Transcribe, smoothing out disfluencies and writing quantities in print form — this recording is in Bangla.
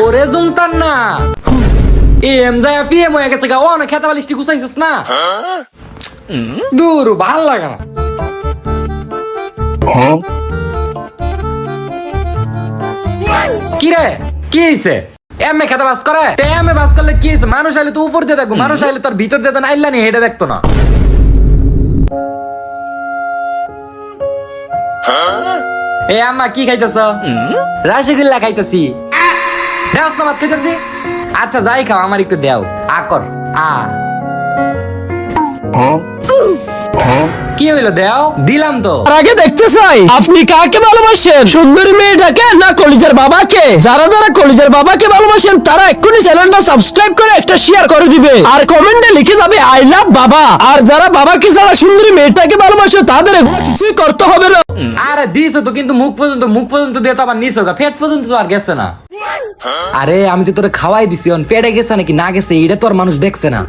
ওরে জুমতার না এম যায় পিএম হয়ে গেছে গা, ও না খেতা বালিশটি গুছাইছিস না? দূর ভাল লাগে না। কি রে কি হইছে? এমএ খেতা বাস করে তে এমএ বাস করলে কি হইছে? মানুষ আইলে তো উপর দিয়ে দেখবো, মানুষ আইলে তোর ভিতর দিয়ে যেন আইলা নি হেডে দেখতো না। এ আম্মা কি খাইতেছ? রসগোল্লা খাইতেছি। দেওস না ভাত খাইতেছি? আচ্ছা যাই খাও, আমার একটু দেও। আকর আ কি হইলো? দেও দিলাম তো। তার আগে দেখতে চাই আপনি কাকে ভালোবাসেন, সুন্দরী মেয়েটাকে না কলিজার বাবাকে? যারা যারা কলিজার বাবাকে ভালোবাসেন তারা এক্ষুনি চ্যানেলটা সাবস্ক্রাইব করে একটা শেয়ার করে দিবে আর কমেন্টে লিখে যাবে আই লাভ বাবা। আর যারা বাবাকে ছাড়া সুন্দরী মেয়েটাকে ভালোবাসে তাদের এগুলো কিছুই করতে হবে না। আরে দিছো তো, কিন্তু মুখ পর্যন্ত দিয়ে তো আবার নিছো গা, পেট পর্যন্ত তো আর গেছে না। আরে আমি তো তোরে খাওয়াই দিছি, পেটে গেছে নাকি না গেছে এটা তো আর মানুষ দেখছে না।